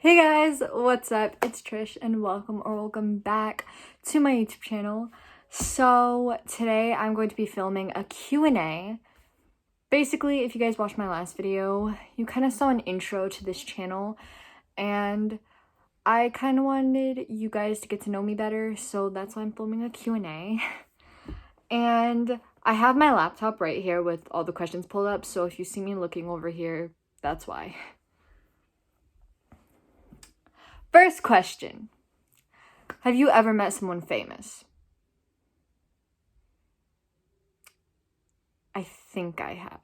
Hey guys, what's up? It's Trish and welcome back to my YouTube channel. So today I'm going to be filming a Q&A. Basically, if you guys watched my last video, you kind of saw an intro to this channel and I kind of wanted you guys to get to know me better, so that's why I'm filming a Q&A. And I have my laptop right here with all the questions pulled up, so if you see me looking over here, that's why. First question. Have you ever met someone famous? I think I have.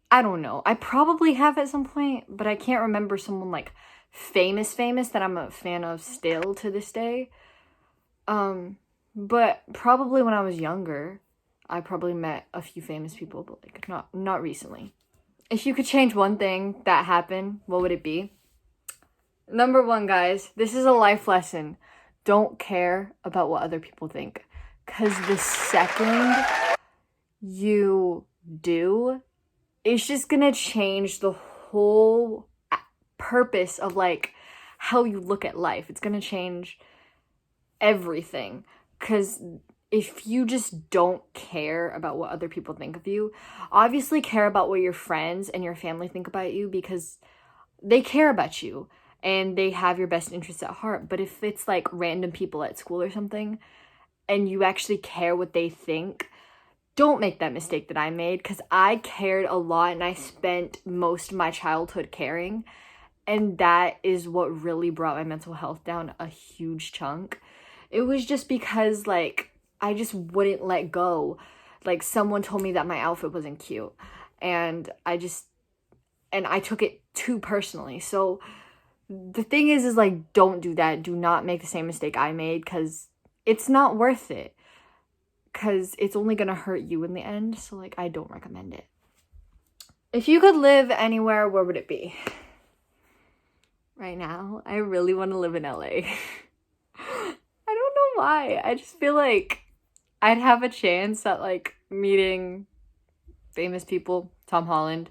I don't know. I probably have at some point, but I can't remember someone like famous that I'm a fan of still to this day. But probably when I was younger, I probably met a few famous people, but like not recently. If you could change one thing that happened, what would it be? Number one, guys, this is a life lesson. Don't care about what other people think. Because the second you do, it's just gonna change the whole purpose of like how you look at life. It's gonna change everything. Because if you just don't care about what other people think of you, obviously care about what your friends and your family think about you because they care about you and they have your best interests at heart. But if it's like random people at school or something and you actually care what they think, don't make that mistake that I made, because I cared a lot and I spent most of my childhood caring, and that is what really brought my mental health down a huge chunk. It was just because like I just wouldn't let go. Like someone told me that my outfit wasn't cute and I took it too personally. So the thing is like, don't do that. Do not make the same mistake I made, because it's not worth it. Because it's only gonna hurt you in the end. So like, I don't recommend it. If you could live anywhere, where would it be? Right now, I really want to live in LA. I don't know why. I just feel like I'd have a chance at like meeting famous people. Tom Holland.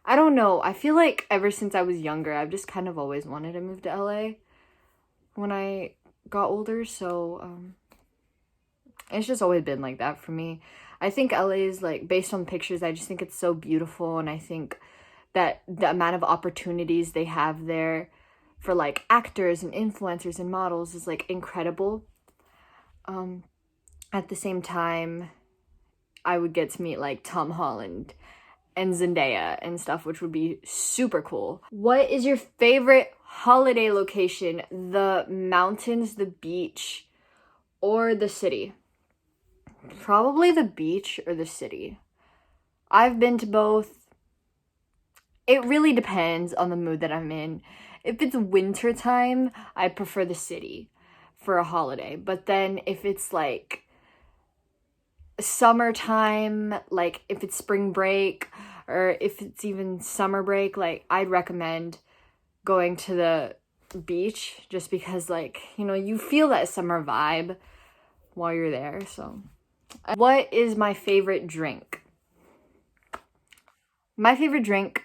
I don't know. I feel like ever since I was younger, I've just kind of always wanted to move to LA when I got older. So, it's just always been like that for me. I think LA is like, based on pictures, I just think it's so beautiful. And I think that the amount of opportunities they have there for like actors and influencers and models is like incredible. At the same time, I would get to meet like Tom Holland and Zendaya and stuff, which would be super cool. What is your favorite holiday location? The mountains, the beach, or the city? Probably the beach or the city. I've been to both. It really depends on the mood that I'm in. If it's winter time, I prefer the city for a holiday. But then if it's like summertime, like if it's spring break or if it's even summer break, like I'd recommend going to the beach, just because like, you know, you feel that summer vibe while you're there. So what is my favorite drink? My favorite drink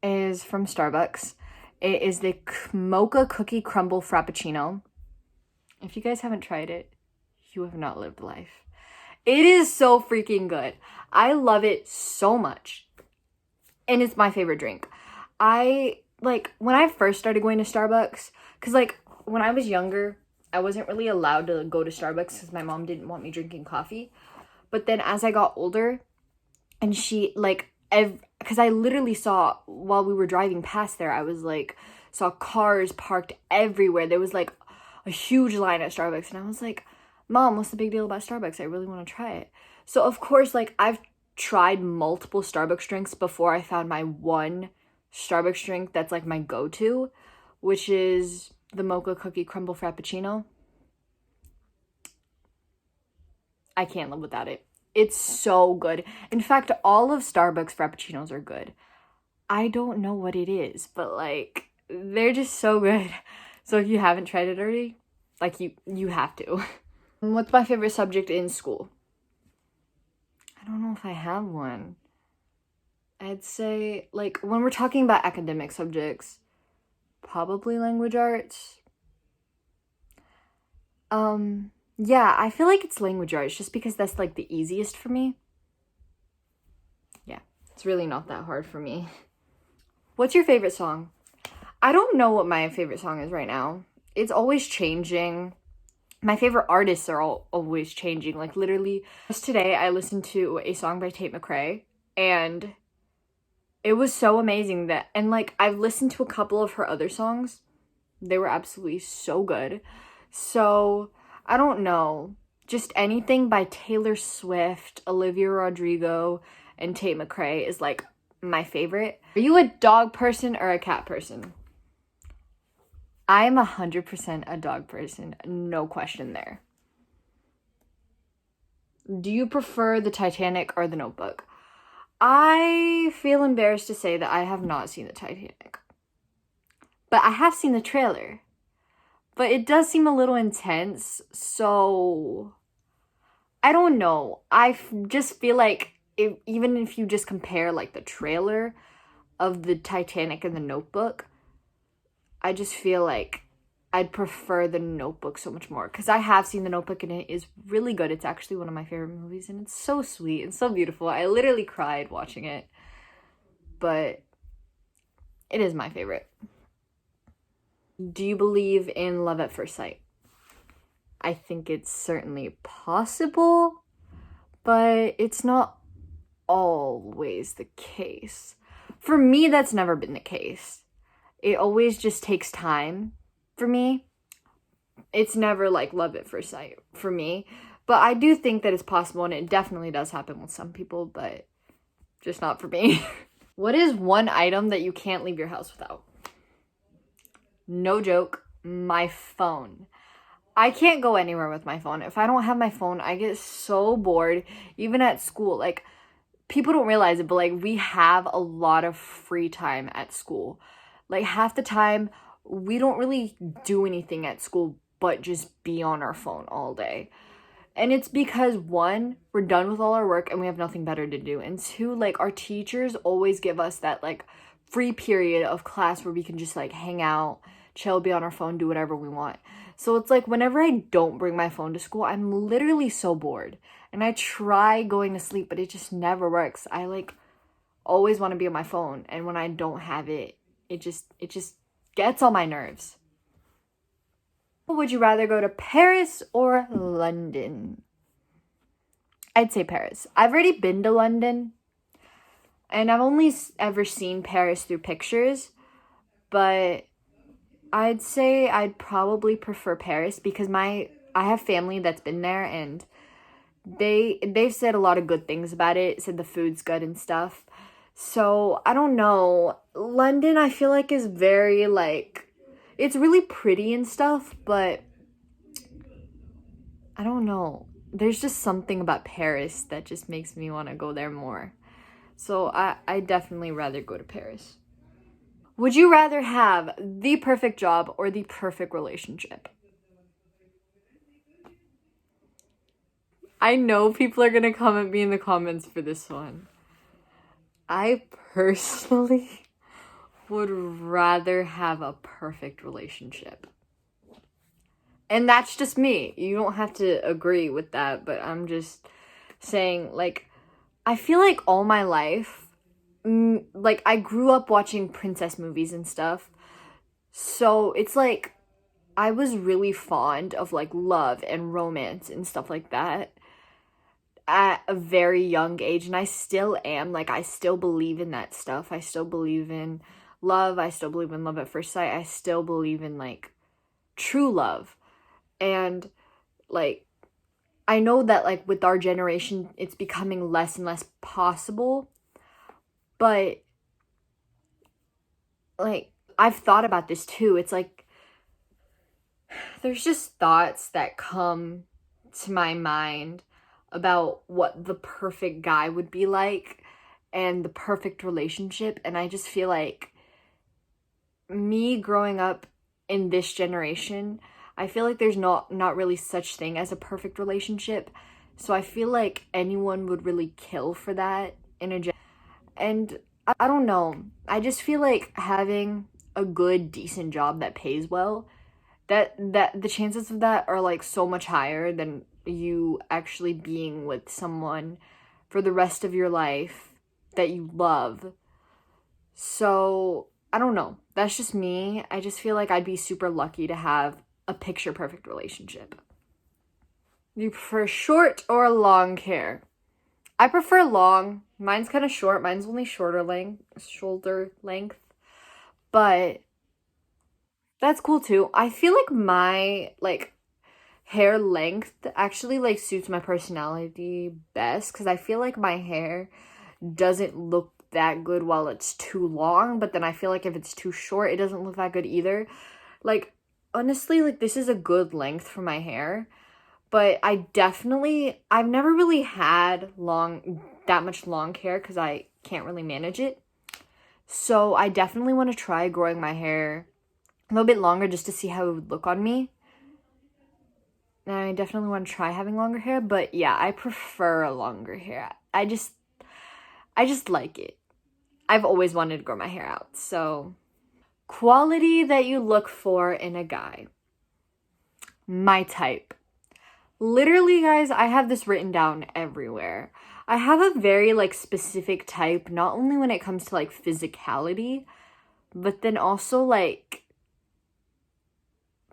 is from Starbucks. It is the Mocha Cookie Crumble Frappuccino. If you guys haven't tried it, you have not lived life. It is so freaking good. I love it so much. And it's my favorite drink. I, like, when I first started going to Starbucks, because, like, when I was younger, I wasn't really allowed to go to Starbucks because my mom didn't want me drinking coffee. But then as I got older, and she, like, because I literally saw, while we were driving past there, I was, like, saw cars parked everywhere. There was, like, a huge line at Starbucks. And I was like, Mom, what's the big deal about Starbucks? I really want to try it. So, of course, like, I've tried multiple Starbucks drinks before I found my one Starbucks drink that's, like, my go-to, which is the Mocha Cookie Crumble Frappuccino. I can't live without it. It's so good. In fact, all of Starbucks Frappuccinos are good. I don't know what it is, but, like, they're just so good. So if you haven't tried it already, like, you have to. What's my favorite subject in school? I don't know if I have one. I'd say, like, when we're talking about academic subjects, probably language arts. Yeah, I feel like it's language arts just because that's like the easiest for me. Yeah, it's really not that hard for me. What's your favorite song? I don't know what my favorite song is right now. It's always changing. My favorite artists are always changing. Like literally, just today I listened to a song by Tate McRae, and it was so amazing that, and like I've listened to a couple of her other songs. They were absolutely so good. So, I don't know. Just anything by Taylor Swift, Olivia Rodrigo, and Tate McRae is like my favorite. Are you a dog person or a cat person? I'm 100% a dog person. No question there. Do you prefer the Titanic or the Notebook? I feel embarrassed to say that I have not seen the Titanic. But I have seen the trailer. But it does seem a little intense, so I don't know. Just feel like even if you just compare like the trailer of the Titanic and the Notebook, I just feel like I'd prefer the Notebook so much more because I have seen the Notebook and it is really good. It's actually one of my favorite movies and it's so sweet and so beautiful. I literally cried watching it, but it is my favorite. Do you believe in love at first sight? I think it's certainly possible, but it's not always the case. For me, that's never been the case. It always just takes time for me. It's never like love at first sight for me, but I do think that it's possible and it definitely does happen with some people, but just not for me. What is one item that you can't leave your house without? No joke, my phone. I can't go anywhere with my phone. If I don't have my phone, I get so bored, even at school. Like, people don't realize it, but like, we have a lot of free time at school. Like, half the time, we don't really do anything at school but just be on our phone all day. And it's because, one, we're done with all our work and we have nothing better to do. And two, like, our teachers always give us that, like, free period of class where we can just, like, hang out, chill, be on our phone, do whatever we want. So it's like whenever I don't bring my phone to school, I'm literally so bored. And I try going to sleep, but it just never works. I, like, always want to be on my phone. And when I don't have it, it just gets on my nerves. Would you rather go to Paris or London? I'd say Paris. I've already been to London, and I've only ever seen Paris through pictures, but I'd say I'd probably prefer Paris because I have family that's been there, and they've said a lot of good things about it, said the food's good and stuff. So, I don't know. London, I feel like, is very, like, it's really pretty and stuff, but I don't know. There's just something about Paris that just makes me want to go there more. So I definitely rather go to Paris. Would you rather have the perfect job or the perfect relationship? I know people are going to come at me in the comments for this one. I personally would rather have a perfect relationship. And that's just me. You don't have to agree with that, but I'm just saying, like, I feel like all my life, like, I grew up watching princess movies and stuff. So it's like, I was really fond of, like, love and romance and stuff like that at a very young age. And I still am. Like, I still believe in that stuff. I still believe in love. I still believe in love at first sight. I still believe in, like, true love. And, like, I know that, like, with our generation, it's becoming less and less possible. But, like, I've thought about this too. It's like, there's just thoughts that come to my mind about what the perfect guy would be like and the perfect relationship. And I just feel like me growing up in this generation, I feel like there's not really such thing as a perfect relationship. So I feel like anyone would really kill for that in a and I don't know. I just feel like having a good, decent job that pays well, that the chances of that are like so much higher than you actually being with someone for the rest of your life that you love. So, I don't know. That's just me. I just feel like I'd be super lucky to have a picture perfect relationship. You prefer short or long hair? I prefer long. Mine's kind of short. Mine's only shoulder length. But that's cool too. I feel like my like hair length actually like suits my personality best, because I feel like my hair doesn't look that good while it's too long, but then I feel like if it's too short, it doesn't look that good either. Like, honestly, like this is a good length for my hair, but I've never really had that much long hair because I can't really manage it. So I definitely want to try growing my hair a little bit longer just to see how it would look on me. And I definitely want to try having longer hair, but yeah, I prefer longer hair. I just like it. I've always wanted to grow my hair out. So, quality that you look for in a guy. My type. Literally, guys, I have this written down everywhere. I have a very like specific type, not only when it comes to like physicality, but then also like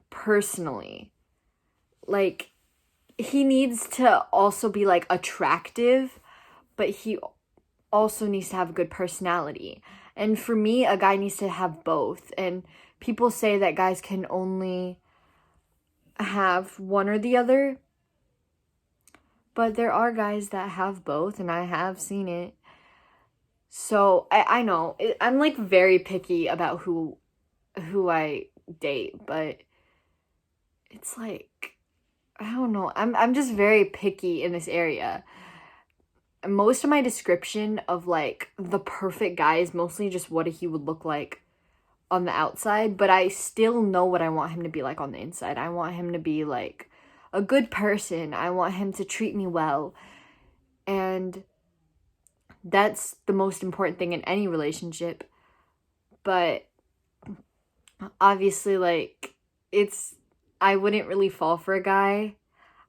personally. Like, he needs to also be like attractive, but he also needs to have a good personality. And for me, a guy needs to have both. And people say that guys can only have one or the other, but there are guys that have both, and I have seen it. So I know I'm like very picky about who I date, but it's like, I don't know. I'm just very picky in this area. Most of my description of like the perfect guy is mostly just what he would look like on the outside, but I still know what I want him to be like on the inside. I want him to be like a good person. I want him to treat me well. And that's the most important thing in any relationship. But obviously, like, I wouldn't really fall for a guy.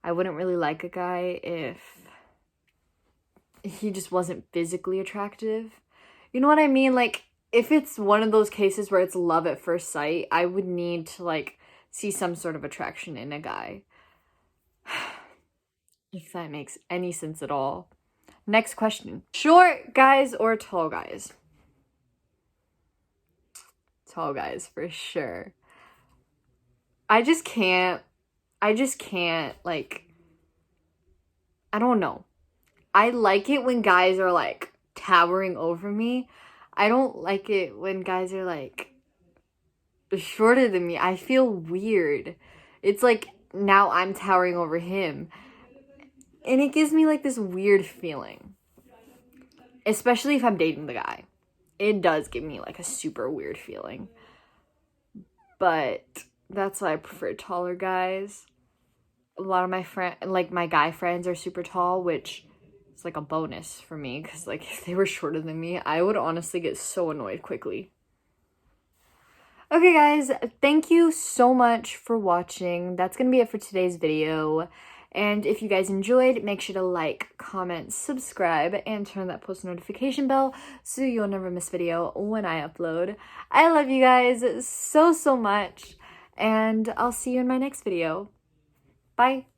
I wouldn't really like a guy if he just wasn't physically attractive. You know what I mean? Like, if it's one of those cases where it's love at first sight, I would need to, like, see some sort of attraction in a guy. If that makes any sense at all. Next question. Short guys or tall guys? Tall guys, for sure. I just can't, like, I don't know. I like it when guys are, like, towering over me. I don't like it when guys are, like, shorter than me. I feel weird. It's like, now I'm towering over him. And it gives me, like, this weird feeling. Especially if I'm dating the guy. It does give me, like, a super weird feeling. But that's why I prefer taller guys. A lot of my guy friends are super tall, which is like a bonus for me, because like if they were shorter than me, I would honestly get so annoyed quickly. Okay guys, thank you so much for watching. That's gonna be it for today's video. And if you guys enjoyed, make sure to like, comment, subscribe, and turn that post notification bell so you'll never miss video when I upload. I love you guys so much, and I'll see you in my next video. Bye!